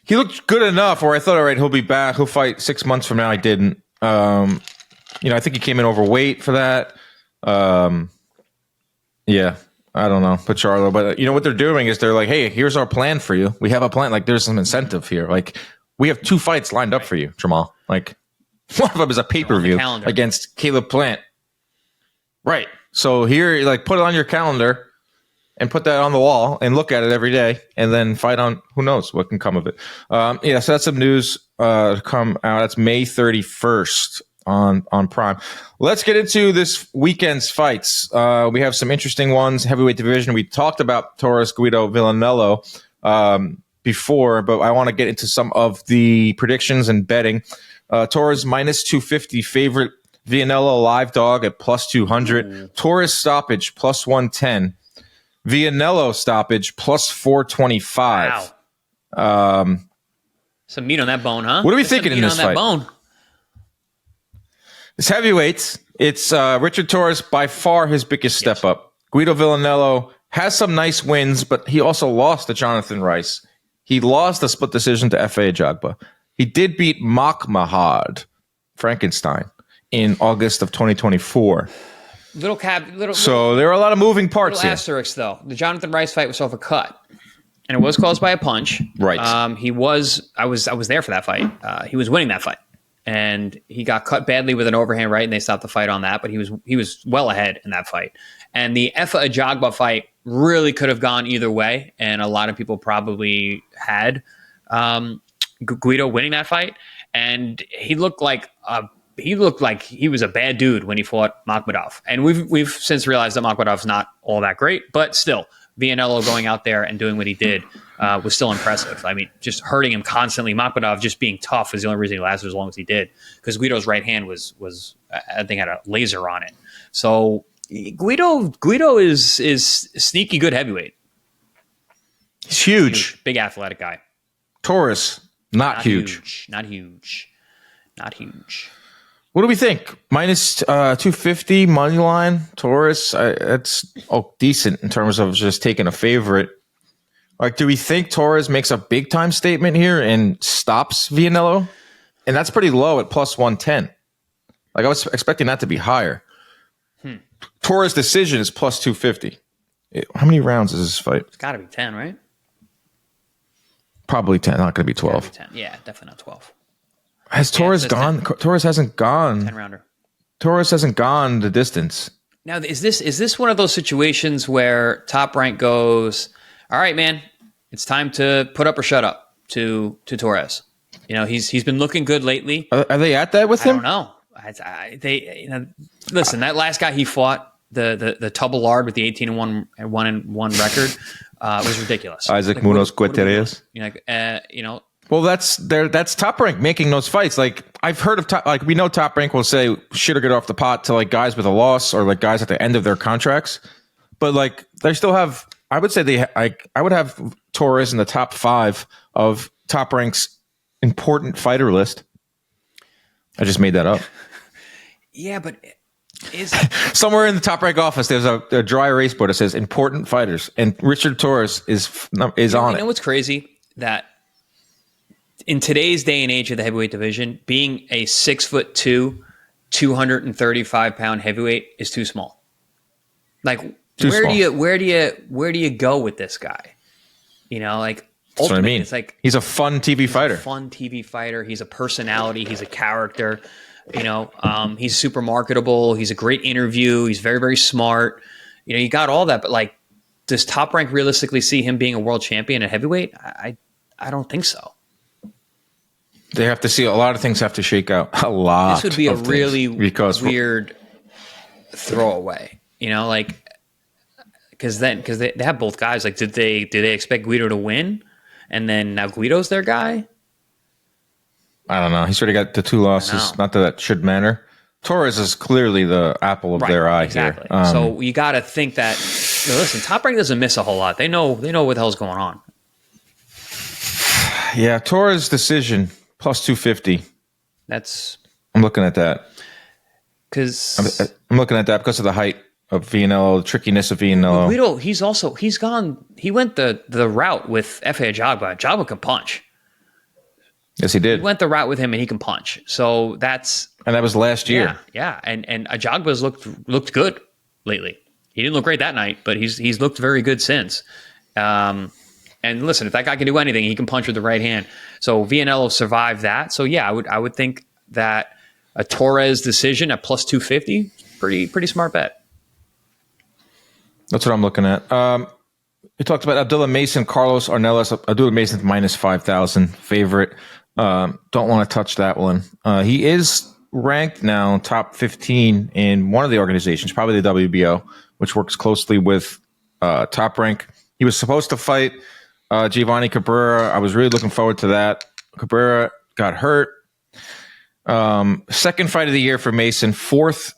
He looked good enough where I thought, all right, he'll be back. He'll fight 6 months from now. I didn't. I think he came in overweight for that. Yeah, I don't know, Charlo. But what they're doing is they're like, hey, here's our plan for you. We have a plan. Like, there's some incentive here. Like, we have 2 fights lined up for you, Jermall. Like, one of them is a pay-per-view against Caleb Plant. Right. So here, like, put it on your calendar. And put that on the wall and look at it every day, and then fight on. Who knows what can come of it? So that's some news to come out. That's May 31st on Prime. Let's get into this weekend's fights. We have some interesting ones. Heavyweight division. We talked about Torrez, Guido, Vianello before, but I want to get into some of the predictions and betting. Torrez minus 250 favorite. Vianello live dog at plus 200. Torrez stoppage plus 110. Vianello stoppage plus 425. Wow. Some meat on that bone, huh? What are we thinking in this fight? Bone. It's heavyweights. It's Richard Torrez, by far his biggest step up. Guido Vianello has some nice wins, but he also lost to Jonathan Rice. He lost a split decision to F.A. Ajagba. He did beat Mahmoud Frankenstein in August of 2024. So there are a lot of moving parts here. Asterisk, though. The Jonathan Rice fight was off a cut, and it was caused by a punch. Right. I was there for that fight. He was winning that fight, and he got cut badly with an overhand right, and they stopped the fight on that. But he was well ahead in that fight. And the Efa Ajagba fight really could have gone either way, and a lot of people probably had Guido winning that fight. And he looked like he was a bad dude when he fought Makhmudov. And we've since realized that Makhmudov's not all that great, but still, Vianello going out there and doing what he did was still impressive. I mean, just hurting him constantly. Makhmudov just being tough is the only reason he lasted as long as he did, because Guido's right hand was I think had a laser on it. So Guido is sneaky good heavyweight. He's huge. Big athletic guy. Torrez, not huge. Not huge. What do we think? Minus 250 money line, Torrez. That's decent in terms of just taking a favorite. Like, do we think Torrez makes a big time statement here and stops Vianello? And that's pretty low at plus 110. Like, I was expecting that to be higher. Torrez decision is plus 250. How many rounds is this fight? It's got to be 10, right? Probably 10. Not going to be 12. 10. Yeah, definitely not 12. Has Torrez gone? 10. Torrez hasn't gone. 10-rounder. Torrez hasn't gone the distance. Now, is this one of those situations where Top Rank goes, all right, man, it's time to put up or shut up to Torrez? He's been looking good lately. Are they at that with him? I don't know. Listen, that last guy he fought, the Tubelard with the 18-1 record, was ridiculous. Isaac Munoz Guterres. Well, that's Top Rank making those fights. Like, I've heard of we know Top Rank will say shit or get off the pot to like guys with a loss or like guys at the end of their contracts, but like they still have. I would say I would have Torrez in the top 5 of Top Rank's important fighter list. I just made that up. Yeah, but somewhere in the Top Rank office, there's a dry erase board that says important fighters, and Richard Torrez is on it. You know what's crazy? That in today's day and age of the heavyweight division, being a 6'2", 235-pound heavyweight is too small. Like, where do you go with this guy? Like, that's what I mean. It's like he's a fun TV fighter. He's a personality. He's a character. He's super marketable. He's a great interview. He's very, very smart. You got all that, but like, does Top Rank realistically see him being a world champion at heavyweight? I don't think so. They have to see a lot of things have to shake out. A lot. This would be a really weird throwaway. Because they have both guys. Like, did they expect Guido to win, and then now Guido's their guy? I don't know. He's already got the 2 losses. Not that should matter. Torres is clearly the apple of their eye exactly. here. So you got to think that. Listen, Top Rank doesn't miss a whole lot. They know what the hell's going on. Yeah, Torres decision plus 250. I'm looking at that because I'm looking at that because of the height of Vianello, the trickiness of Vianello. Guido, he went the route with Efe Ajagba. Ajagba can punch. Yes, he did. He went the route with him, and he can punch. So that was last year. Yeah. And Ajagba's looked good lately. He didn't look great that night, but he's looked very good since. And listen, if that guy can do anything, he can punch with the right hand. So Vianello survived that. So yeah, I would think that a Torres decision at plus 250, pretty smart bet. That's what I'm looking at. We talked about Abdullah Mason, Carlos Ornelas. Abdullah Mason's minus 5,000 favorite. Don't want to touch that one. He is ranked now top 15 in one of the organizations, probably the WBO, which works closely with Top Rank. He was supposed to fight Giovanni Cabrera. I was really looking forward to that. Cabrera got hurt. Second fight of the year for Mason, 4th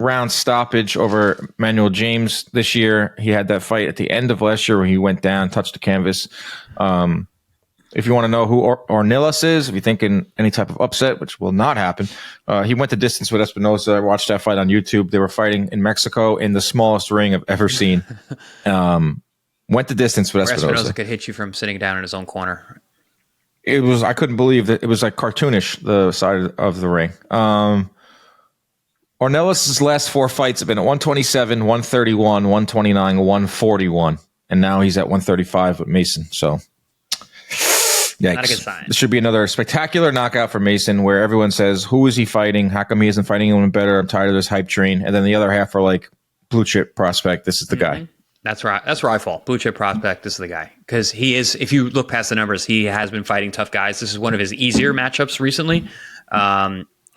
round stoppage over Manuel James this year. He had that fight at the end of last year where he went down, touched the canvas. If you want to know who Ornelas is, if you're thinking any type of upset, which will not happen, he went the distance with Espinosa. I watched that fight on YouTube. They were fighting in Mexico in the smallest ring I've ever seen. Went the distance with Espinosa. Espinosa could hit you from sitting down in his own corner. I couldn't believe that. It was like cartoonish, the side of the ring. Ornelas' last 4 fights have been at 127, 131, 129, 141. And now he's at 135 with Mason. So, yikes. Not a good sign. This should be another spectacular knockout for Mason where everyone says, who is he fighting? How come he isn't fighting anyone better? I'm tired of this hype train. And then the other half are like, blue chip prospect. This is the guy. That's right. That's where I fall. Blue chip prospect. This is the guy. Because he is, if you look past the numbers, he has been fighting tough guys. This is one of his easier matchups recently.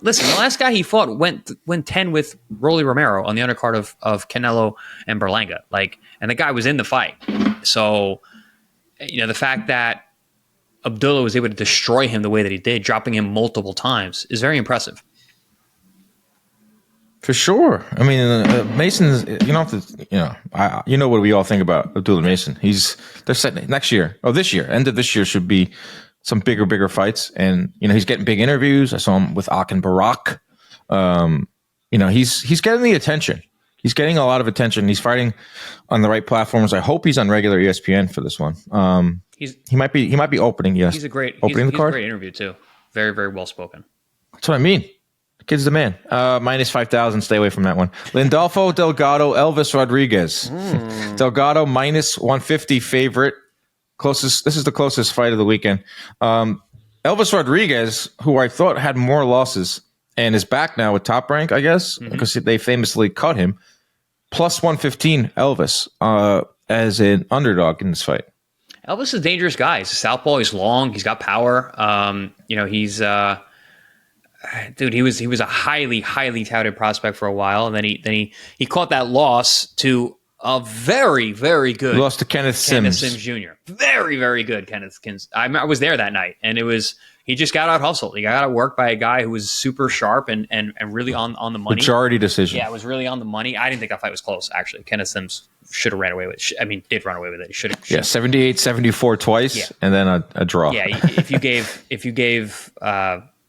Listen, the last guy he fought went 10 with Rolly Romero on the undercard of Canelo and Berlanga. And the guy was in the fight. So, the fact that Abdullah was able to destroy him the way that he did, dropping him multiple times, is very impressive. For sure. I mean, Mason's, you know what we all think about Abdullah Mason. They're setting this year, end of this year should be some bigger fights. And, he's getting big interviews. I saw him with Akin Barak. He's getting the attention. He's getting a lot of attention. He's fighting on the right platforms. I hope he's on regular ESPN for this one. He might be opening. Yes. He's a great card. He's a great interview too. Very, very well spoken. That's what I mean. The kid's the man. Minus 5,000. Stay away from that one. Lindolfo Delgado, Elvis Rodriguez. Delgado minus 150 favorite. This is the closest fight of the weekend. Elvis Rodriguez, who I thought had more losses and is back now with Top Rank, I guess, because they famously cut him. Plus 115 Elvis as an underdog in this fight. Elvis is a dangerous guy. He's a southpaw. He's long. He's got power. He's dude. He was a highly touted prospect for a while, and then he caught that loss to a very, very good. Lost to Kenneth Sims Jr. Very, very good Kenneth Sims. I was there that night, and he just got out hustled. He got out worked by a guy who was super sharp and really on the money. Majority decision. Yeah, it was really on the money. I didn't think that fight was close, actually. Kenneth Sims should have ran away with it. Did run away with it. He should have. Yeah, 78-74 twice, and then a draw. Yeah, if you gave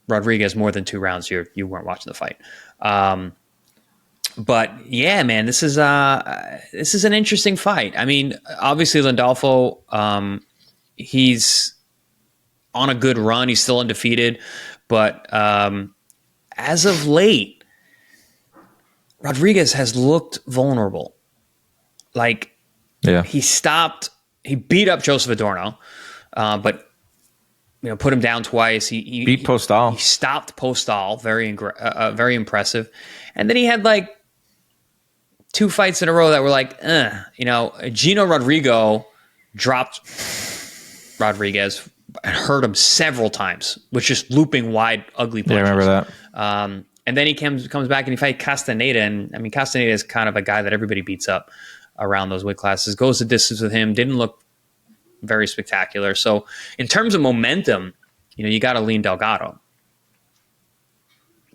Rodriguez more than 2 rounds, you weren't watching the fight. But yeah, man, this is an interesting fight. I mean, obviously Landolfo, he's on a good run. He's still undefeated, but as of late, Rodriguez has looked vulnerable. Like, he beat up Joseph Adorno, but put him down twice. He beat Postal. He stopped Postal, very impressive, and then he had like 2 fights in a row that were like, Gino Rodrigo dropped Rodriguez and hurt him several times, with just looping wide, ugly punches. Yeah, I remember that. And then he comes back and he fights Castaneda, and I mean, Castaneda is kind of a guy that everybody beats up around those weight classes. Goes the distance with him, didn't look very spectacular. So in terms of momentum, you got to lean Delgado.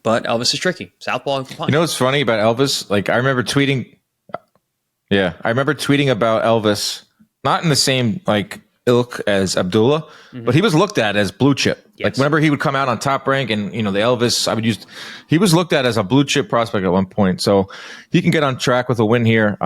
But Elvis is tricky. Southpaw. You know what's funny about Elvis? Like, I remember tweeting about Elvis, not in the same like ilk as Abdullah, but he was looked at as blue chip. Yes. Like, whenever he would come out on Top Rank, and the Elvis, he was looked at as a blue chip prospect at one point. So he can get on track with a win here.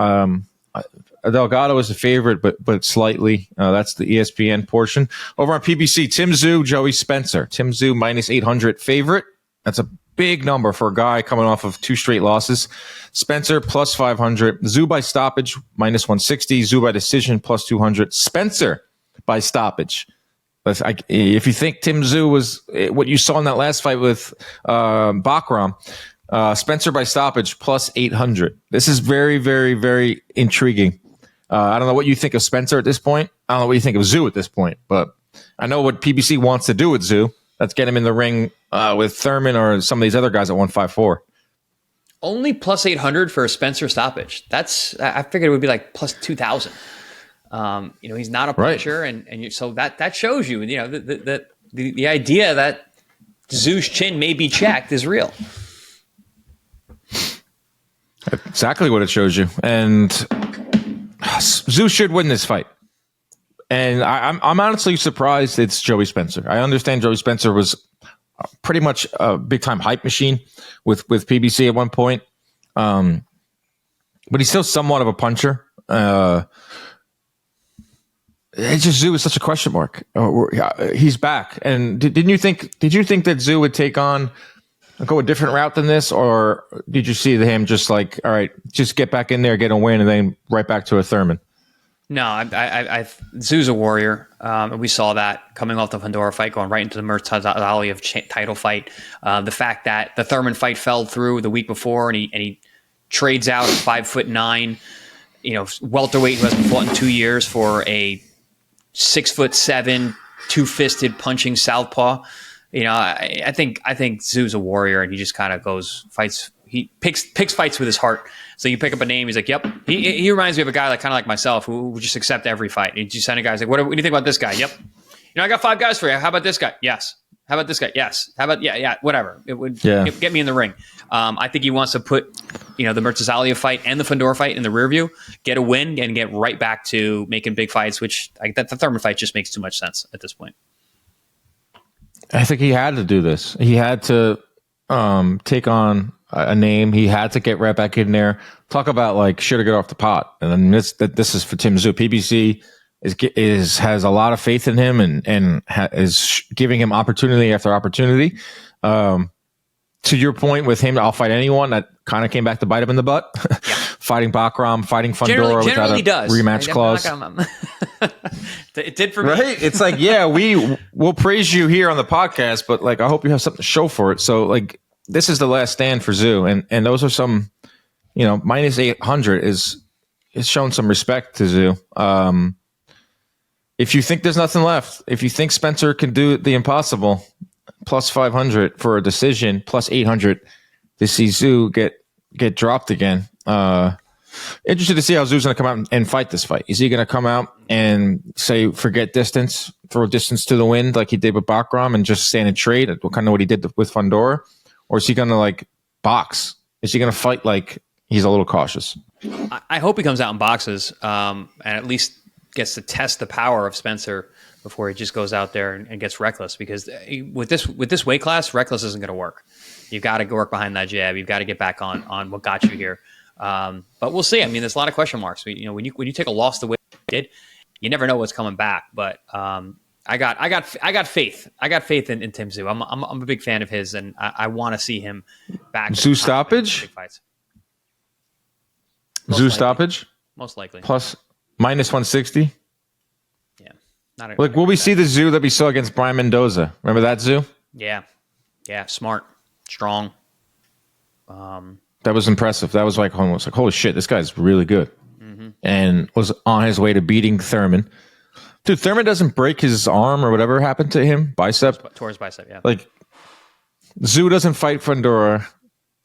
Delgado is the favorite, but slightly. That's the ESPN portion. Over on PBC, Tszyu-Joey Spencer. Tszyu minus 800 favorite. That's a big number for a guy coming off of 2 straight losses. Spencer plus 500. Tszyu by stoppage minus 160. Tszyu by decision plus 200. Spencer by stoppage. If you think Tszyu was what you saw in that last fight with Bakram, Spencer by stoppage plus 800. This is very, very, very intriguing. I don't know what you think of Spencer at this point. I don't know what you think of Tszyu at this point, but I know what PBC wants to do with Tszyu. Let's get him in the ring with Thurman or some of these other guys at 154. Only plus 800 for a Spencer stoppage. I figured it would be like plus 2,000. He's not a puncher, right. So that shows you, the idea that Tzyu's chin may be checked is real. Exactly what it shows you. And Tszyu should win this fight. And I'm honestly surprised it's Joey Spencer. I understand Joey Spencer was pretty much a big-time hype machine with PBC at one point. But he's still somewhat of a puncher. It's just Tszyu is such a question mark. He's back. And did you think that Tszyu would go a different route than this, or did you see him just like, all right, just get back in there, get a win, and then right back to a Thurman? No, Tszyu's a warrior. We saw that coming off the Fundora fight, going right into the Murtazalia title fight. The fact that the Thurman fight fell through the week before, and he trades out at 5'9", welterweight who hasn't fought in 2 years for a 6'7", 2-fisted punching southpaw. I think Tszyu's a warrior, and he just kind of fights. He picks fights with his heart. So you pick up a name, he's like, yep. He reminds me of a guy kind of like myself who would just accept every fight. You just send a guy, he's like, what do you think about this guy? Yep. I got 5 guys for you. How about this guy? Yes. How about this guy? Yes. How about, yeah, whatever. It would get me in the ring. I think he wants to put, the Murtazalia fight and the Fundora fight in the rear view, get a win, and get right back to making big fights, which the Thurman fight just makes too much sense at this point. I think he had to do this. He had to take on a name. He had to get right back in there. Talk about like should have got off the pot. And then this is for Tszyu. PBC has a lot of faith in him and is giving him opportunity after opportunity. To your point with him, I'll fight anyone. That kind of came back to bite him in the butt. Yeah. Fighting Bakram, fighting Fundora without a rematch clause. It did for me. Right? It's like, yeah, we'll praise you here on the podcast, but like I hope you have something to show for it. So like this is the last stand for Tszyu, and those are some, minus 800 is showing some respect to Tszyu. if you think there's nothing left, if you think Spencer can do the impossible, plus 500 for a decision, plus 800 to see Tszyu get dropped again. Interested to see how Tszyu's going to come out and fight this fight. Is he going to come out and say, forget distance, throw distance to the wind like he did with Bakram and just stand and trade? Kind of what he did with Fundora? Or is he going to like box? Is he going to fight like he's a little cautious? I hope he comes out and boxes and at least gets to test the power of Spencer before he just goes out there and gets reckless, because with this weight class, reckless isn't going to work. You've got to work behind that jab. You've got to get back on what got you here. But we'll see. I mean, there's a lot of question marks. When you take a loss the way you did, you never know what's coming back. But I got faith. I got faith in Tim Tszyu. I'm a big fan of his, and I want to see him back. Tszyu stoppage. Tszyu stoppage. Most likely. Plus minus 160. Yeah. Will we see the Tszyu that we saw against Brian Mendoza? Remember that Tszyu? Yeah. Smart, strong. That was impressive. That was like almost like, holy shit, this guy's really good. And was on his way to beating Thurman. Dude, Thurman doesn't break his arm or whatever happened to him. Bicep. Torrez bicep, yeah. Like, Tszyu doesn't fight Fundora.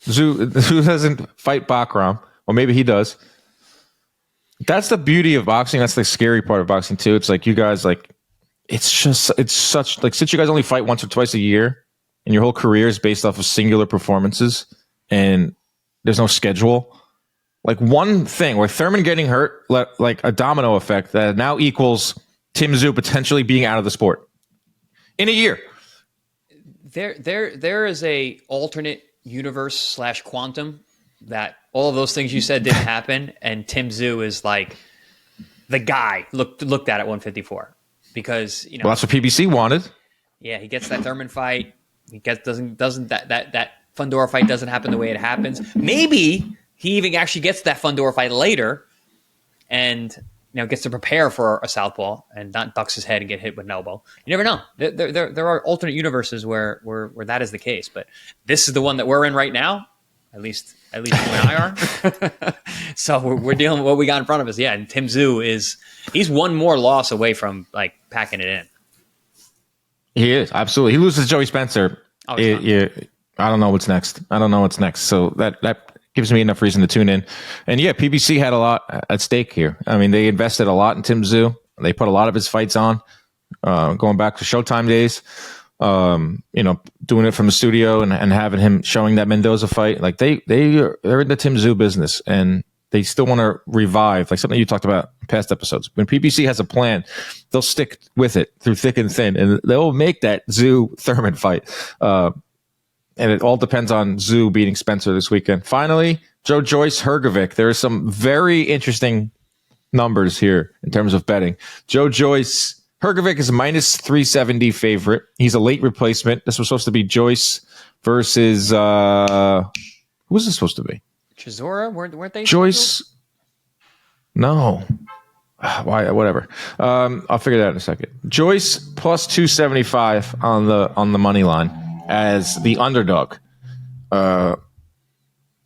Tszyu doesn't fight Bakram. Or maybe he does. That's the beauty of boxing. That's the scary part of boxing, too. It's like, you guys, like, it's such, like, since you guys only fight once or twice a year, and your whole career is based off of singular performances, and there's no schedule. Like, one thing where Thurman getting hurt, like a domino effect that now equals Tim Tszyu potentially being out of the sport in a year. There is a alternate universe / quantum that all of those things you said didn't happen, and Tim Tszyu is like the guy looked at 154, because well, that's what PBC wanted. Yeah, he gets that Thurman fight. He doesn't that Fundora fight doesn't happen the way it happens. Maybe he even actually gets that Fundora fight later, and gets to prepare for a southpaw and not ducks his head and get hit with an elbow. You never know. There are alternate universes where that is the case, but this is the one that we're in right now. At least you and I are. So we're dealing with what we got in front of us. Yeah, and Tim Tszyu he's one more loss away from like packing it in. He is, absolutely. He loses Joey Spencer. I don't know what's next. So that gives me enough reason to tune in. And yeah, PBC had a lot at stake here. I mean, they invested a lot in Tim Tszyu. They put a lot of his fights on, going back to Showtime days. Doing it from the studio and having him showing that Mendoza fight. Like they're in the Tim Tszyu business, and they still want to revive, like something you talked about in past episodes. When PBC has a plan, they'll stick with it through thick and thin, and they'll make that Tszyu Thurman fight. And it all depends on Tszyu beating Spencer this weekend. Finally, Joyce-Filip Hrgovic. There are some very interesting numbers here in terms of betting. Joyce Hrgovic is a minus 370 favorite. He's a late replacement. This was supposed to be Joyce versus who was this supposed to be? Chisora? Weren't they? Joyce? No. Why? Whatever. I'll figure that out in a second. Joyce plus 275 on the money line as the underdog. Over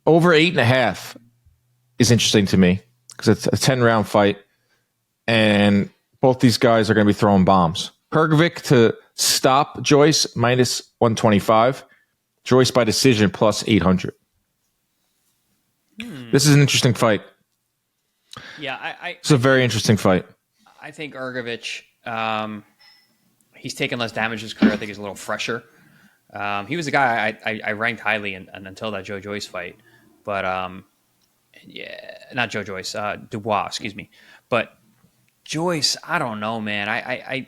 8.5 is interesting to me because it's a 10-round fight, and both these guys are going to be throwing bombs. Hrgovic to stop Joyce minus 125. Joyce by decision plus 800. This is an interesting fight. Yeah, it's a very interesting fight. I think Hrgovic, he's taken less damage in his career. I think he's a little fresher. He was a guy I ranked highly until that Joe Joyce fight. But, not Joe Joyce, Dubois, excuse me. But Joyce, I don't know, man. I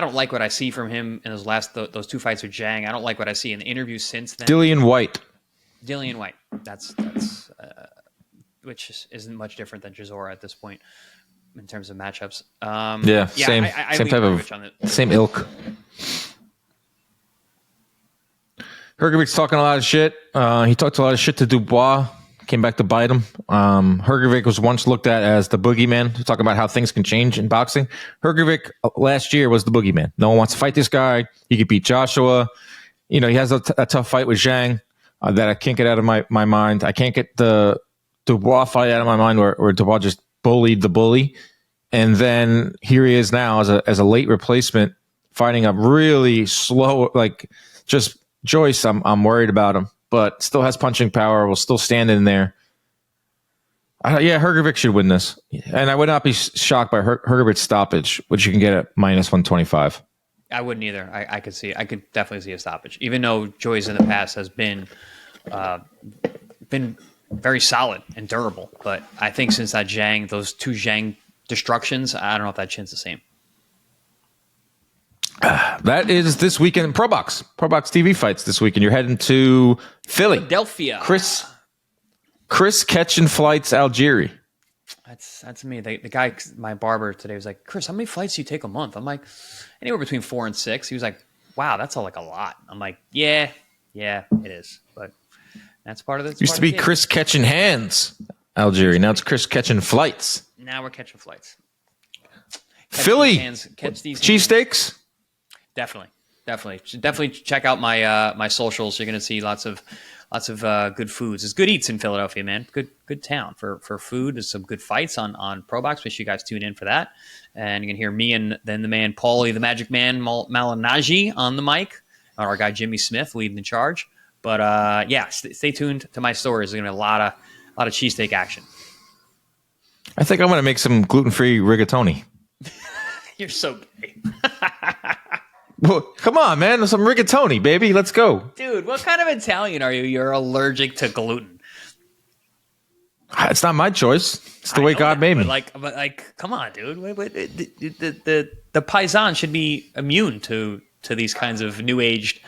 don't like what I see from him in those two fights with Zhang. I don't like what I see in the interviews since then. Dillian White. That's which isn't much different than Chisora at this point in terms of matchups. Same type of same ilk. Hrgovic's talking a lot of shit. He talked a lot of shit to Dubois. Came back to bite him. Hrgovic was once looked at as the boogeyman, to talk about how things can change in boxing. Hrgovic last year was the boogeyman. No one wants to fight this guy. He could beat Joshua. He has a tough fight with Zhang that I can't get out of my mind. I can't get the Dubois fight out of my mind where Dubois just bullied the bully. And then here he is now as a late replacement, fighting a really slow, like just Joyce. I'm worried about him, but still has punching power. Will still stand in there. Hrgovic should win this, and I would not be shocked by Hrgovic's stoppage, which you can get at -125. I wouldn't either. I could see. I could definitely see a stoppage, even though Joyce in the past has been very solid and durable. But I think since those two Zhang destructions, I don't know if that chin's the same. That is this weekend. Pro Box TV fights this weekend. You're heading to Philadelphia. Chris Catching Flights Algieri. That's me. The guy, my barber today, was like, Chris, how many flights do you take a month? I'm like, anywhere between 4 and 6. He was like, wow, that's all like a lot. I'm like, yeah, it is. But that's part of it. Used to be Chris Catching Hands Algieri. Now it's Chris Catching Flights. Now we're catching flights. Philly. Catch these cheesesteaks. Definitely check out my socials. You're going to see lots of good foods. There's good eats in Philadelphia, man. Good town for food. There's some good fights on Pro Box. Make sure you guys tune in for that. And you can hear me and then the man Paulie, the Magic Man Malignaggi on the mic. Our guy Jimmy Smith leading the charge. But stay tuned to my stories. There's going to be a lot of cheesesteak action. I think I'm going to make some gluten-free rigatoni. You're so gay. Well, come on, man. Some rigatoni, baby. Let's go. Dude, what kind of Italian are you? You're allergic to gluten. It's not my choice. It's the way God made me. But come on, dude. The paisan should be immune to these kinds of new aged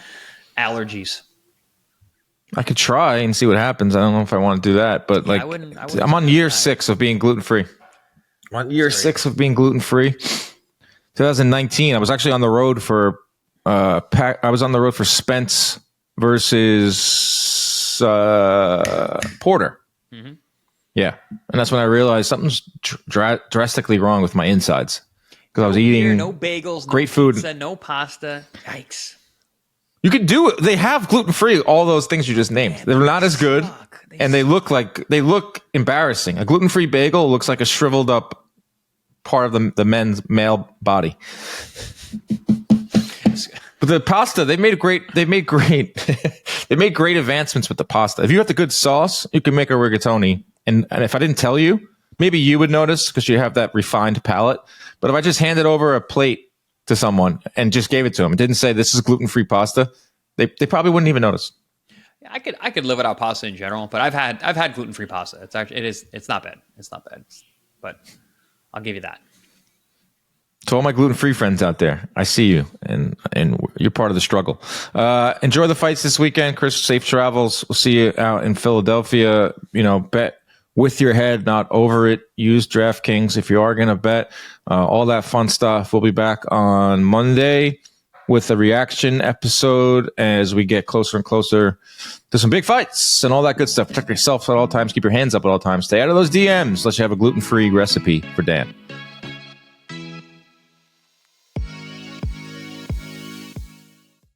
allergies. I could try and see what happens. I don't know if I want to do that, but I wouldn't I'm on year 6 of being gluten-free. I'm on year 6 of being gluten-free. 2019, I was actually on the road for Spence versus Porter. Mm-hmm. Yeah, and that's when I realized something's drastically wrong with my insides because I was eating no bagels, great no food, pizza, no pasta. Yikes! You could do it. They have gluten-free. All those things you just named. They're not as good, and they look embarrassing. A gluten-free bagel looks like a shriveled up part of the men's male body. But the pasta, they made great advancements with the pasta. If you have the good sauce, you can make a rigatoni. And if I didn't tell you, maybe you would notice because you have that refined palate. But if I just handed over a plate to someone and just gave it to them and didn't say this is gluten-free pasta, they probably wouldn't even notice. I could live without pasta in general, but I've had gluten-free pasta. It's not bad. It's not bad. But I'll give you that. To all my gluten-free friends out there, I see you, and you're part of the struggle. Enjoy the fights this weekend, Chris. Safe travels. We'll see you out in Philadelphia. Bet with your head, not over it. Use DraftKings if you are going to bet. All that fun stuff. We'll be back on Monday with a reaction episode as we get closer and closer to some big fights and all that good stuff. Protect yourself at all times. Keep your hands up at all times. Stay out of those DMs unless you have a gluten-free recipe for Dan.